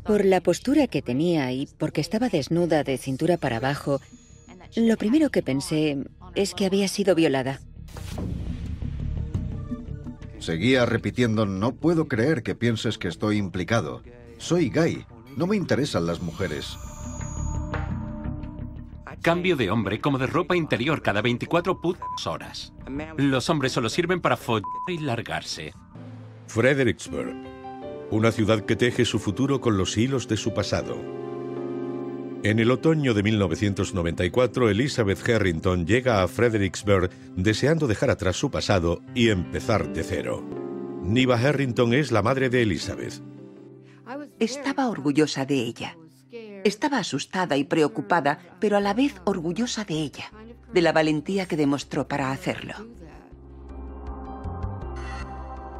Por la postura que tenía y porque estaba desnuda de cintura para abajo, lo primero que pensé es que había sido violada. Seguía repitiendo: no puedo creer que pienses que estoy implicado. Soy gay, no me interesan las mujeres. Cambio de hombre como de ropa interior cada 24 horas. Los hombres solo sirven para follar y largarse. Fredericksburg, una ciudad que teje su futuro con los hilos de su pasado. En el otoño de 1994, Elizabeth Harrington llega a Fredericksburg deseando dejar atrás su pasado y empezar de cero. Niva Harrington es la madre de Elizabeth. Estaba orgullosa de ella. Estaba asustada y preocupada, pero a la vez orgullosa de ella, de la valentía que demostró para hacerlo.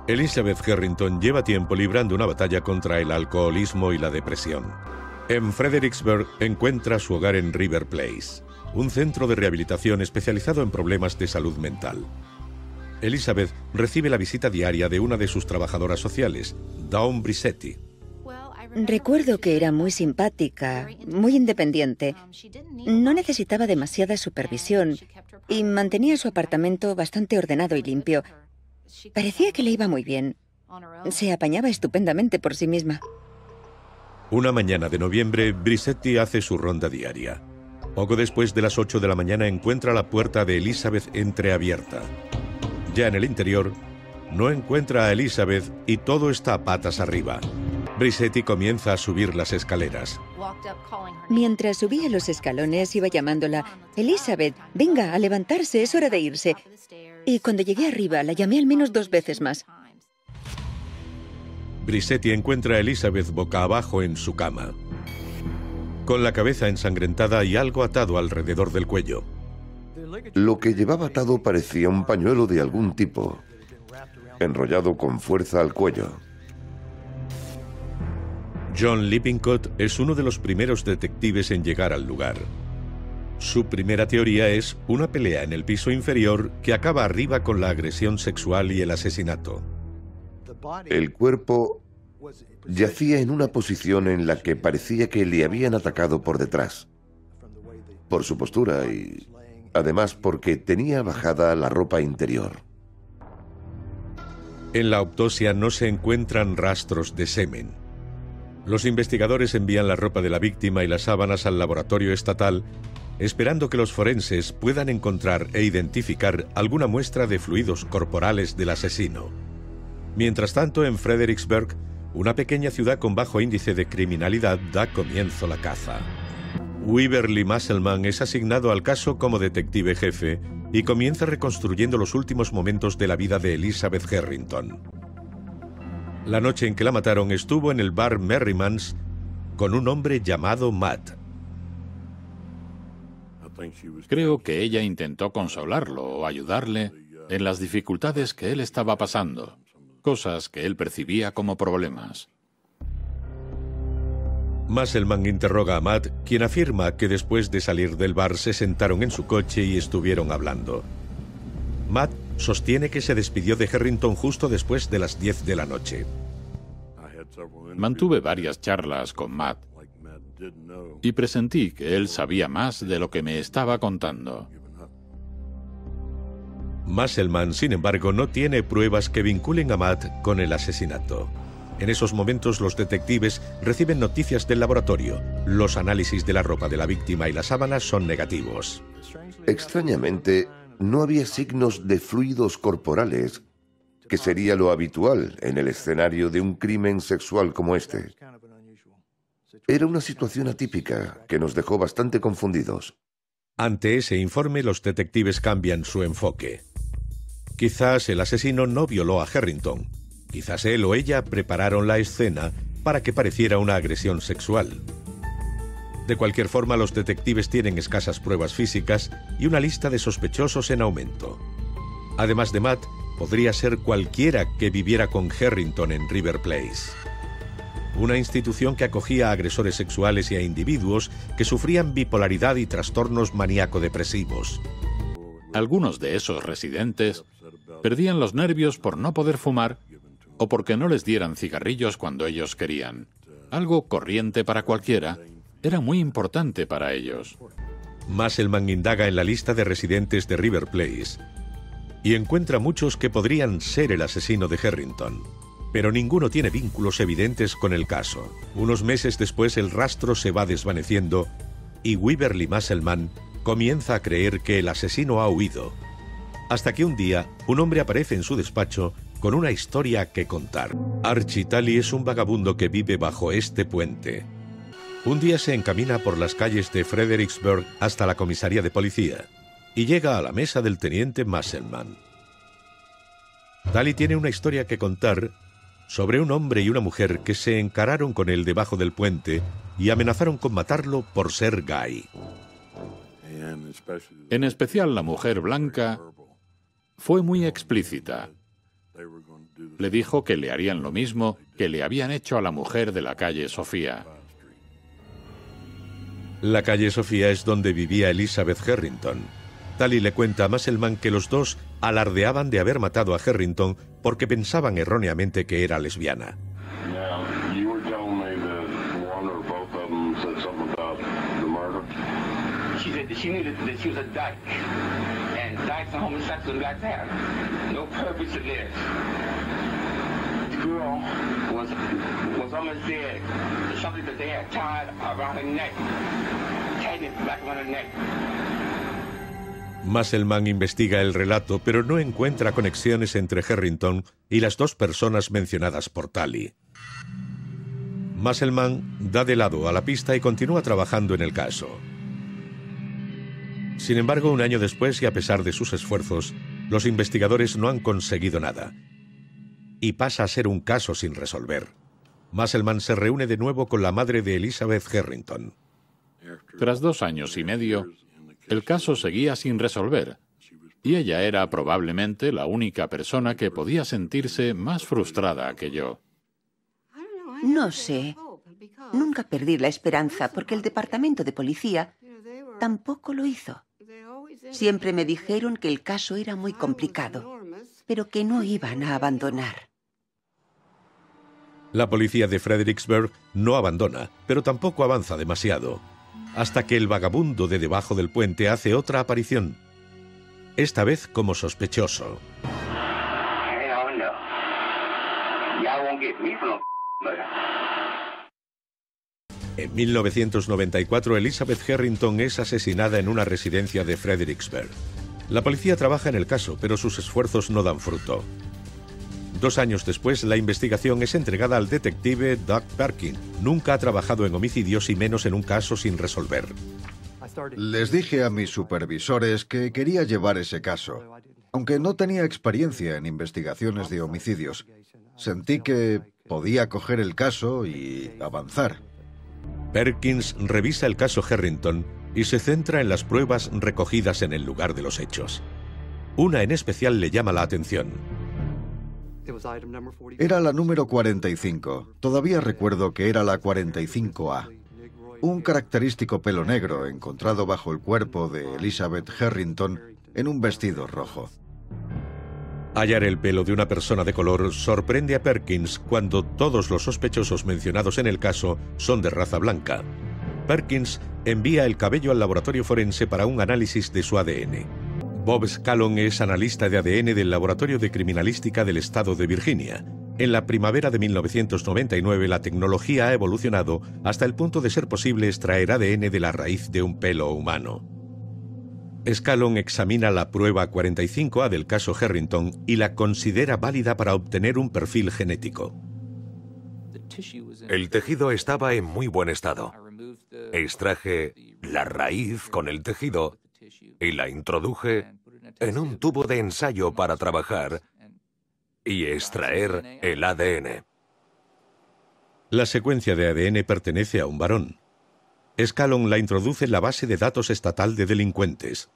Elizabeth Harrington lleva tiempo librando una batalla contra el alcoholismo y la depresión. En Fredericksburg encuentra su hogar en River Place, un centro de rehabilitación especializado en problemas de salud mental. Elizabeth recibe la visita diaria de una de sus trabajadoras sociales, Dawn Brissetti. Recuerdo que era muy simpática, muy independiente. No necesitaba demasiada supervisión y mantenía su apartamento bastante ordenado y limpio. Parecía que le iba muy bien. Se apañaba estupendamente por sí misma. Una mañana de noviembre, Brissetti hace su ronda diaria. Poco después de las 8 de la mañana encuentra la puerta de Elizabeth entreabierta. Ya en el interior, no encuentra a Elizabeth y todo está patas arriba. Brissetti comienza a subir las escaleras. Mientras subía los escalones iba llamándola: Elizabeth, venga, a levantarse, es hora de irse. Y cuando llegué arriba la llamé al menos 2 veces más. Brissetti encuentra a Elizabeth boca abajo en su cama, con la cabeza ensangrentada y algo atado alrededor del cuello. Lo que llevaba atado parecía un pañuelo de algún tipo, enrollado con fuerza al cuello. John Lippincott es uno de los primeros detectives en llegar al lugar. Su primera teoría es una pelea en el piso inferior que acaba arriba con la agresión sexual y el asesinato. El cuerpo yacía en una posición en la que parecía que le habían atacado por detrás, por su postura y además porque tenía bajada la ropa interior. En la autopsia no se encuentran rastros de semen. Los investigadores envían la ropa de la víctima y las sábanas al laboratorio estatal, esperando que los forenses puedan encontrar e identificar alguna muestra de fluidos corporales del asesino. Mientras tanto, en Fredericksburg, una pequeña ciudad con bajo índice de criminalidad, da comienzo la caza. Weaverly Musselman es asignado al caso como detective jefe y comienza reconstruyendo los últimos momentos de la vida de Elizabeth Harrington. La noche en que la mataron estuvo en el bar Merriman's con un hombre llamado Matt. Creo que ella intentó consolarlo o ayudarle en las dificultades que él estaba pasando, cosas que él percibía como problemas. Musselman interroga a Matt, quien afirma que después de salir del bar se sentaron en su coche y estuvieron hablando. Matt sostiene que se despidió de Harrington justo después de las 10 de la noche. Mantuve varias charlas con Matt y presentí que él sabía más de lo que me estaba contando. Musselman, sin embargo, no tiene pruebas que vinculen a Matt con el asesinato. En esos momentos los detectives reciben noticias del laboratorio. Los análisis de la ropa de la víctima y las sábanas son negativos. Extrañamente, no había signos de fluidos corporales, que sería lo habitual en el escenario de un crimen sexual como este. Era una situación atípica que nos dejó bastante confundidos. Ante ese informe, los detectives cambian su enfoque. Quizás el asesino no violó a Harrington. Quizás él o ella prepararon la escena para que pareciera una agresión sexual. De cualquier forma, los detectives tienen escasas pruebas físicas y una lista de sospechosos en aumento. Además de Matt, podría ser cualquiera que viviera con Harrington en River Place, una institución que acogía a agresores sexuales y a individuos que sufrían bipolaridad y trastornos maníaco-depresivos. Algunos de esos residentes perdían los nervios por no poder fumar o porque no les dieran cigarrillos cuando ellos querían. Algo corriente para cualquiera, era muy importante para ellos. Musselman indaga en la lista de residentes de River Place y encuentra muchos que podrían ser el asesino de Harrington, pero ninguno tiene vínculos evidentes con el caso. Unos meses después el rastro se va desvaneciendo y Waverly Musselman comienza a creer que el asesino ha huido, hasta que un día un hombre aparece en su despacho con una historia que contar. Archie Talley es un vagabundo que vive bajo este puente. Un día se encamina por las calles de Fredericksburg hasta la comisaría de policía y llega a la mesa del teniente Musselman. Talley tiene una historia que contar sobre un hombre y una mujer que se encararon con él debajo del puente y amenazaron con matarlo por ser gay. En especial la mujer blanca fue muy explícita. Le dijo que le harían lo mismo que le habían hecho a la mujer de la calle Sofía. La calle Sofía es donde vivía Elizabeth Harrington. Talley le cuenta a Musselman que los dos alardeaban de haber matado a Harrington porque pensaban erróneamente que era lesbiana. Musselman investiga el relato, pero no encuentra conexiones entre Harrington y las dos personas mencionadas por Talley. Musselman da de lado a la pista y continúa trabajando en el caso. Sin embargo, un año después, y a pesar de sus esfuerzos, los investigadores no han conseguido nada, y pasa a ser un caso sin resolver. Musselman se reúne de nuevo con la madre de Elizabeth Harrington. Tras 2 años y medio, el caso seguía sin resolver, y ella era probablemente la única persona que podía sentirse más frustrada que yo. No sé. Nunca perdí la esperanza porque el departamento de policía tampoco lo hizo. Siempre me dijeron que el caso era muy complicado, pero que no iban a abandonar. La policía de Fredericksburg no abandona, pero tampoco avanza demasiado, hasta que el vagabundo de debajo del puente hace otra aparición, esta vez como sospechoso. En 1994, Elizabeth Harrington es asesinada en una residencia de Fredericksburg. La policía trabaja en el caso, pero sus esfuerzos no dan fruto. 2 años después, la investigación es entregada al detective Doug Perkins. Nunca ha trabajado en homicidios y menos en un caso sin resolver. Les dije a mis supervisores que quería llevar ese caso, aunque no tenía experiencia en investigaciones de homicidios. Sentí que podía coger el caso y avanzar. Perkins revisa el caso Harrington y se centra en las pruebas recogidas en el lugar de los hechos. Una en especial le llama la atención. Era la número 45. Todavía recuerdo que era la 45A. Un característico pelo negro encontrado bajo el cuerpo de Elizabeth Harrington en un vestido rojo. Hallar el pelo de una persona de color sorprende a Perkins cuando todos los sospechosos mencionados en el caso son de raza blanca. Perkins envía el cabello al laboratorio forense para un análisis de su ADN. Bob Scallon es analista de ADN del Laboratorio de Criminalística del Estado de Virginia. En la primavera de 1999 la tecnología ha evolucionado hasta el punto de ser posible extraer ADN de la raíz de un pelo humano. Scallon examina la prueba 45A del caso Harrington y la considera válida para obtener un perfil genético. El tejido estaba en muy buen estado. Extraje la raíz con el tejido y la introduje en un tubo de ensayo para trabajar y extraer el ADN. La secuencia de ADN pertenece a un varón. Scallon la introduce en la base de datos estatal de delincuentes.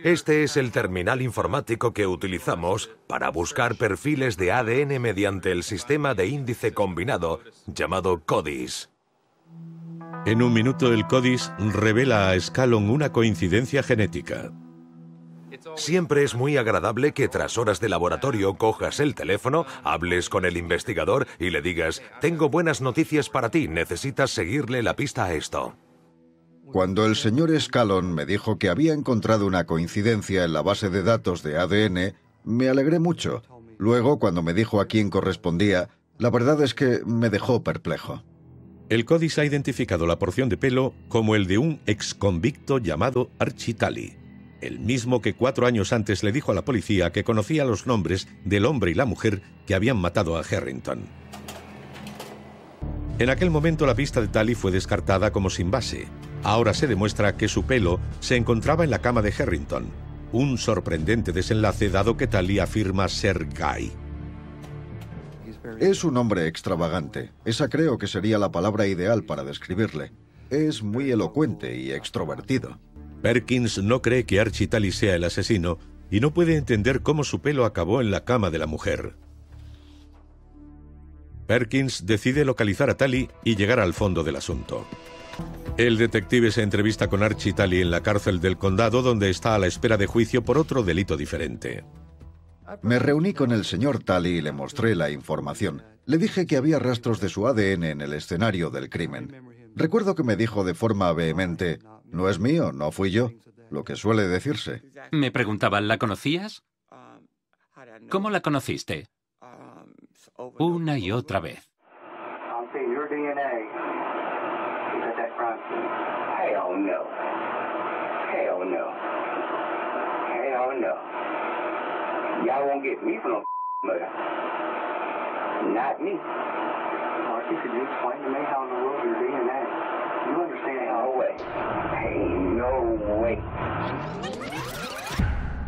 Este es el terminal informático que utilizamos para buscar perfiles de ADN mediante el sistema de índice combinado llamado CODIS. En un minuto el CODIS revela a Scallon una coincidencia genética. Siempre es muy agradable que tras horas de laboratorio cojas el teléfono, hables con el investigador y le digas: tengo buenas noticias para ti, necesitas seguirle la pista a esto. Cuando el señor Scallon me dijo que había encontrado una coincidencia en la base de datos de ADN, me alegré mucho. Luego, cuando me dijo a quién correspondía, la verdad es que me dejó perplejo. El códice ha identificado la porción de pelo como el de un exconvicto llamado Archie Talley, el mismo que 4 años antes le dijo a la policía que conocía los nombres del hombre y la mujer que habían matado a Harrington. En aquel momento la pista de Talley fue descartada como sin base. Ahora se demuestra que su pelo se encontraba en la cama de Harrington, un sorprendente desenlace dado que Talley afirma ser gay. Es un hombre extravagante. Esa creo que sería la palabra ideal para describirle. Es muy elocuente y extrovertido. Perkins no cree que Archie Talley sea el asesino y no puede entender cómo su pelo acabó en la cama de la mujer. Perkins decide localizar a Talley y llegar al fondo del asunto. El detective se entrevista con Archie Talley en la cárcel del condado, donde está a la espera de juicio por otro delito diferente. Me reuní con el señor Talley y le mostré la información. Le dije que había rastros de su ADN en el escenario del crimen. Recuerdo que me dijo de forma vehemente: no es mío, no fui yo, lo que suele decirse. Me preguntaba, ¿la conocías? ¿Cómo la conociste? Una y otra vez. Y'all won't get me for no murder. Not me. Marcy, could you explain to me how in the world your DNA? You understand? No way. Ain't no way.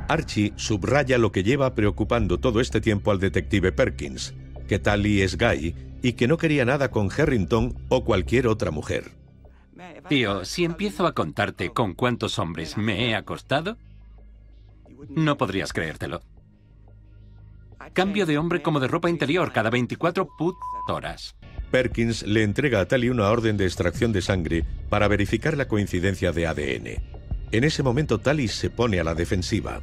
Archie subraya lo que lleva preocupando todo este tiempo al detective Perkins, que Talley es gay y que no quería nada con Harrington o cualquier otra mujer. Tío, si empiezo a contarte con cuántos hombres me he acostado, no podrías creértelo. Cambio de hombre como de ropa interior cada 24 horas. Perkins le entrega a Talley una orden de extracción de sangre para verificar la coincidencia de ADN. En ese momento Talley se pone a la defensiva.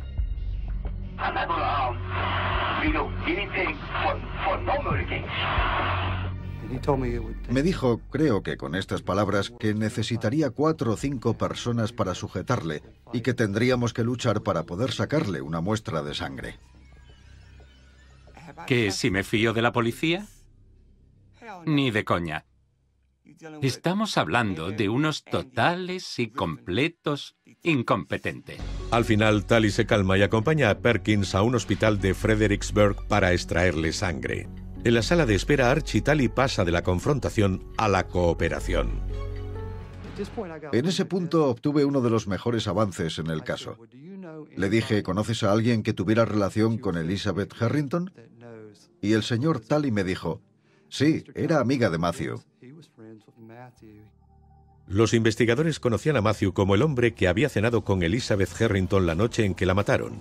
Me dijo, creo que con estas palabras, que necesitaría 4 o 5 personas para sujetarle y que tendríamos que luchar para poder sacarle una muestra de sangre. ¿Que si me fío de la policía? Ni de coña. Estamos hablando de unos totales y completos incompetentes. Al final, Talley se calma y acompaña a Perkins a un hospital de Fredericksburg para extraerle sangre. En la sala de espera, Archie Talley pasa de la confrontación a la cooperación. En ese punto obtuve uno de los mejores avances en el caso. Le dije, ¿conoces a alguien que tuviera relación con Elizabeth Harrington? Y el señor Talley me dijo, sí, era amiga de Matthew. Los investigadores conocían a Matthew como el hombre que había cenado con Elizabeth Harrington la noche en que la mataron.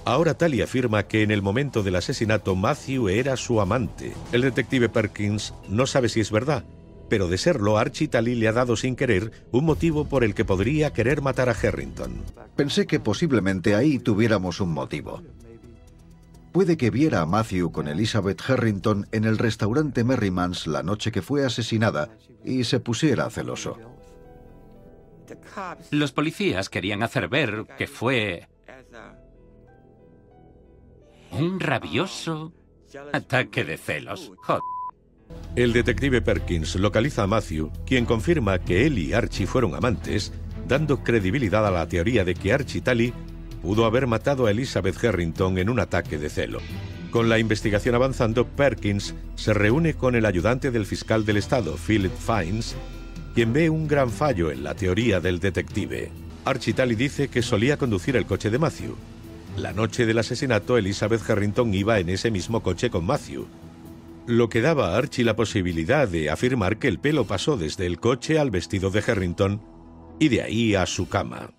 Ahora Talley afirma que en el momento del asesinato Matthew era su amante. El detective Perkins no sabe si es verdad, pero de serlo, Archie Talley le ha dado sin querer un motivo por el que podría querer matar a Harrington. Pensé que posiblemente ahí tuviéramos un motivo. Puede que viera a Matthew con Elizabeth Harrington en el restaurante Merriman's la noche que fue asesinada y se pusiera celoso. Los policías querían hacer ver que fue un rabioso ataque de celos. Joder. El detective Perkins localiza a Matthew, quien confirma que él y Archie fueron amantes, dando credibilidad a la teoría de que Archie Talley pudo haber matado a Elizabeth Harrington en un ataque de celo. Con la investigación avanzando, Perkins se reúne con el ayudante del fiscal del estado, Philip Fiennes, quien ve un gran fallo en la teoría del detective. Archie Talley dice que solía conducir el coche de Matthew. La noche del asesinato, Elizabeth Harrington iba en ese mismo coche con Matthew, lo que daba a Archie la posibilidad de afirmar que el pelo pasó desde el coche al vestido de Harrington y de ahí a su cama.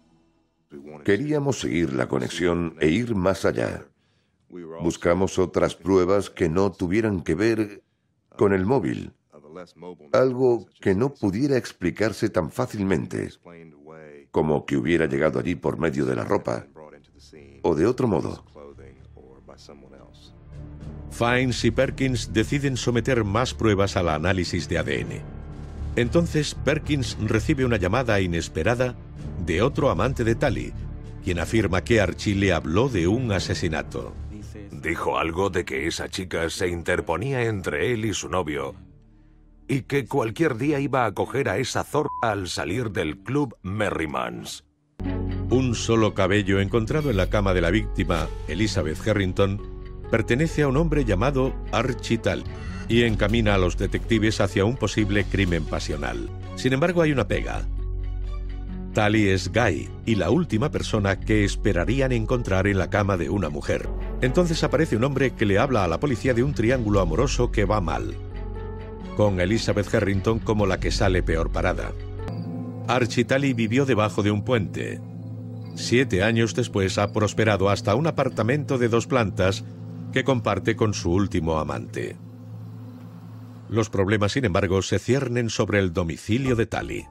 Queríamos seguir la conexión e ir más allá. Buscamos otras pruebas que no tuvieran que ver con el móvil, algo que no pudiera explicarse tan fácilmente, como que hubiera llegado allí por medio de la ropa, o de otro modo. Fiennes y Perkins deciden someter más pruebas al análisis de ADN. Entonces Perkins recibe una llamada inesperada de otro amante de Tally, quien afirma que Archie le habló de un asesinato. Dijo algo de que esa chica se interponía entre él y su novio y que cualquier día iba a coger a esa zorra al salir del club Merrymans. Un solo cabello encontrado en la cama de la víctima, Elizabeth Harrington, pertenece a un hombre llamado Archie Tally y encamina a los detectives hacia un posible crimen pasional. Sin embargo, hay una pega. Tally es gay y la última persona que esperarían encontrar en la cama de una mujer. Entonces aparece un hombre que le habla a la policía de un triángulo amoroso que va mal, con Elizabeth Harrington como la que sale peor parada. Archie Tally vivió debajo de un puente. 7 años después ha prosperado hasta un apartamento de 2 plantas que comparte con su último amante. Los problemas, sin embargo, se ciernen sobre el domicilio de Tally.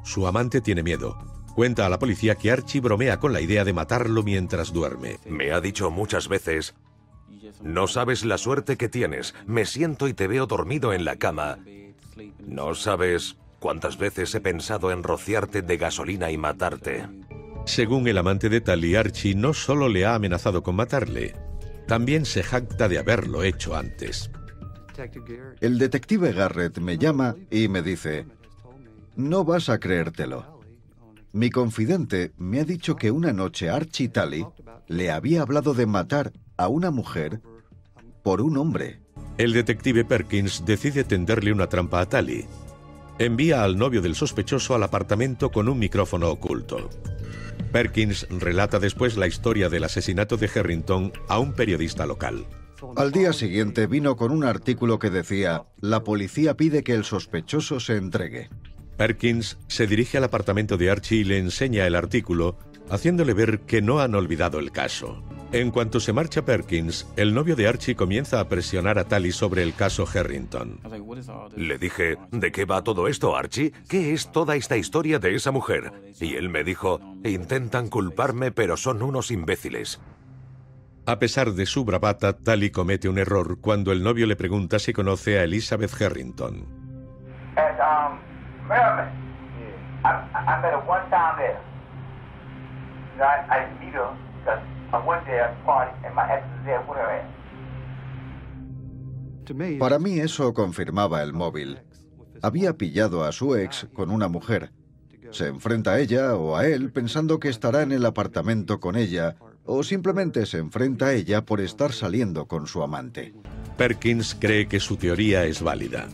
Su amante tiene miedo. Cuenta a la policía que Archie bromea con la idea de matarlo mientras duerme. Me ha dicho muchas veces: no sabes la suerte que tienes, me siento y te veo dormido en la cama. No sabes cuántas veces he pensado en rociarte de gasolina y matarte. Según el amante de Tally, Archie no solo le ha amenazado con matarle, también se jacta de haberlo hecho antes. El detective Garrett me llama y me dice: no vas a creértelo. Mi confidente me ha dicho que una noche Archie Tally le había hablado de matar a una mujer por un hombre. El detective Perkins decide tenderle una trampa a Tally. Envía al novio del sospechoso al apartamento con un micrófono oculto. Perkins relata después la historia del asesinato de Harrington a un periodista local. Al día siguiente vino con un artículo que decía: la policía pide que el sospechoso se entregue. Perkins se dirige al apartamento de Archie y le enseña el artículo, haciéndole ver que no han olvidado el caso. En cuanto se marcha Perkins, el novio de Archie comienza a presionar a Tally sobre el caso Harrington. Le dije: ¿de qué va todo esto, Archie? ¿Qué es toda esta historia de esa mujer? Y él me dijo: intentan culparme, pero son unos imbéciles. A pesar de su bravata, Tally comete un error cuando el novio le pregunta si conoce a Elizabeth Harrington. Maryland. I met her one time there. You know, I didn't meet her because I went there at a party and my ex was there with her. Para mí eso confirmaba el móvil. Había pillado a su ex con una mujer. Se enfrenta a ella o a él pensando que estará en el apartamento con ella, o simplemente se enfrenta a ella por estar saliendo con su amante. Perkins cree que su teoría es válida.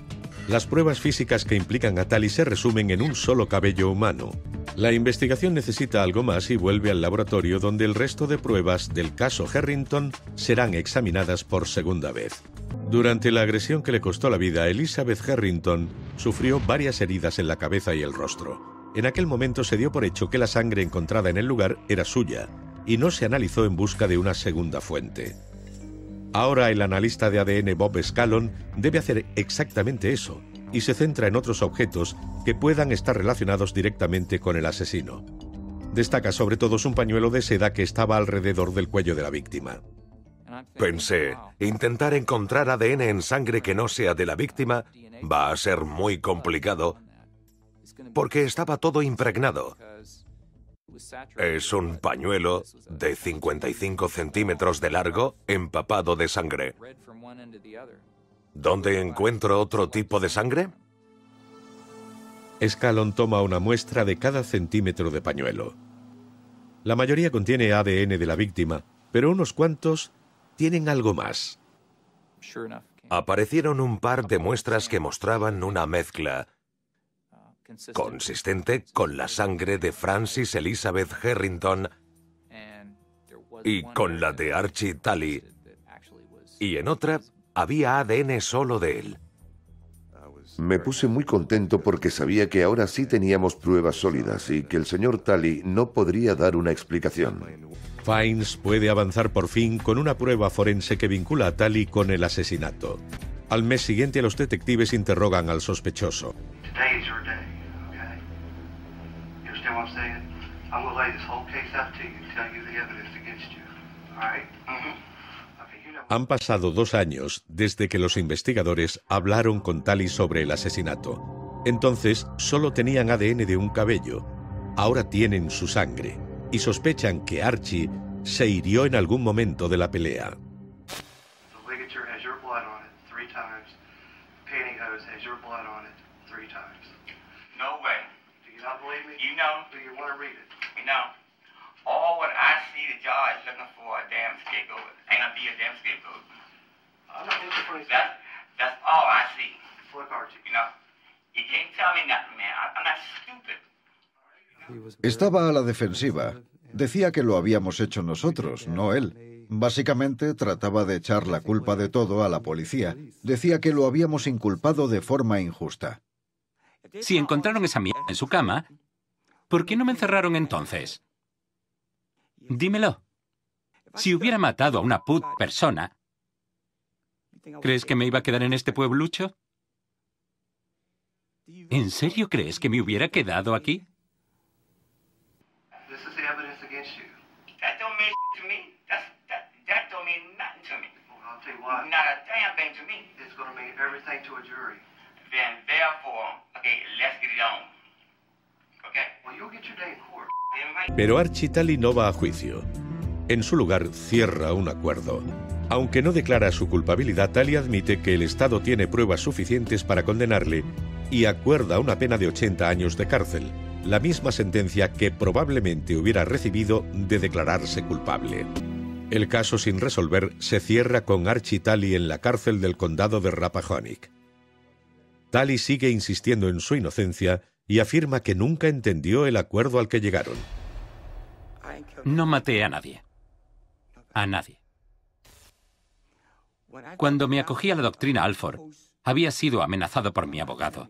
Las pruebas físicas que implican a Tally se resumen en un solo cabello humano. La investigación necesita algo más y vuelve al laboratorio, donde el resto de pruebas del caso Harrington serán examinadas por segunda vez. Durante la agresión que le costó la vida, Elizabeth Harrington sufrió varias heridas en la cabeza y el rostro. En aquel momento se dio por hecho que la sangre encontrada en el lugar era suya y no se analizó en busca de una segunda fuente. Ahora el analista de ADN Bob Scallon debe hacer exactamente eso y se centra en otros objetos que puedan estar relacionados directamente con el asesino. Destaca sobre todo un pañuelo de seda que estaba alrededor del cuello de la víctima. Pensé, intentar encontrar ADN en sangre que no sea de la víctima va a ser muy complicado porque estaba todo impregnado. Es un pañuelo de 55 centímetros de largo, empapado de sangre. ¿Dónde encuentro otro tipo de sangre? Scallon toma una muestra de cada centímetro de pañuelo. La mayoría contiene ADN de la víctima, pero unos cuantos tienen algo más. Aparecieron un par de muestras que mostraban una mezcla consistente con la sangre de Frances Elizabeth Harrington y con la de Archie Tally. Y en otra había ADN solo de él. Me puse muy contento porque sabía que ahora sí teníamos pruebas sólidas y que el señor Tally no podría dar una explicación. Fiennes puede avanzar por fin con una prueba forense que vincula a Tally con el asesinato. Al mes siguiente, los detectives interrogan al sospechoso. I'm going to lay this whole case out to you and tell you the evidence Han pasado 2 años desde que los investigadores hablaron con Tali sobre el asesinato. Entonces solo tenían ADN de un cabello. Ahora tienen su sangre y sospechan que Archie se hirió en algún momento de la pelea. Estaba a la defensiva. Decía que lo habíamos hecho nosotros, no él. Básicamente trataba de echar la culpa de todo a la policía. Decía que lo habíamos inculpado de forma injusta. Si encontraron esa mierda en su cama, ¿por qué no me encerraron entonces? Dímelo. Si hubiera matado a una persona, ¿crees que me iba a quedar en este pueblucho? ¿En serio crees que me hubiera quedado aquí? Pero Archie Talley no va a juicio. En su lugar, cierra un acuerdo. Aunque no declara su culpabilidad, Talley admite que el Estado tiene pruebas suficientes para condenarle y acuerda una pena de 80 años de cárcel, la misma sentencia que probablemente hubiera recibido de declararse culpable. El caso sin resolver se cierra con Archie Talley en la cárcel del condado de Rappahannock. Talley sigue insistiendo en su inocencia y afirma que nunca entendió el acuerdo al que llegaron. No maté a nadie. A nadie. Cuando me acogí a la doctrina Alford, había sido amenazado por mi abogado.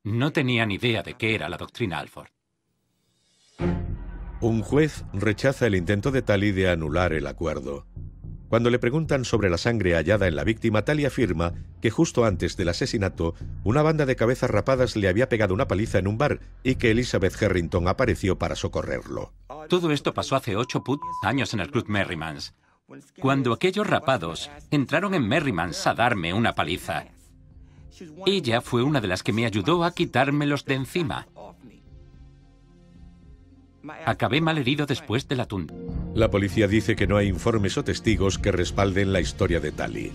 No tenía ni idea de qué era la doctrina Alford. Un juez rechaza el intento de Talley de anular el acuerdo. Cuando le preguntan sobre la sangre hallada en la víctima, Talley afirma que justo antes del asesinato, una banda de cabezas rapadas le había pegado una paliza en un bar y que Elizabeth Harrington apareció para socorrerlo. Todo esto pasó hace 8 años en el Club Merrymans, cuando aquellos rapados entraron en Merrymans a darme una paliza. Ella fue una de las que me ayudó a quitármelos de encima. Acabé malherido después de la tunda. La policía dice que no hay informes o testigos que respalden la historia de Talley.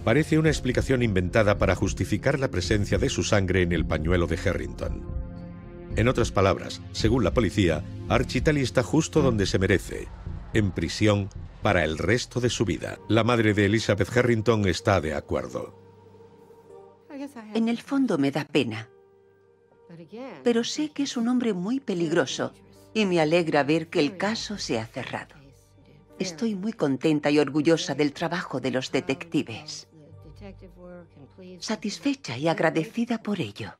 Parece una explicación inventada para justificar la presencia de su sangre en el pañuelo de Harrington. En otras palabras, según la policía, Archie Talley está justo donde se merece, en prisión para el resto de su vida. La madre de Elizabeth Harrington está de acuerdo. En el fondo me da pena, pero sé que es un hombre muy peligroso y me alegra ver que el caso se ha cerrado. Estoy muy contenta y orgullosa del trabajo de los detectives. Satisfecha y agradecida por ello.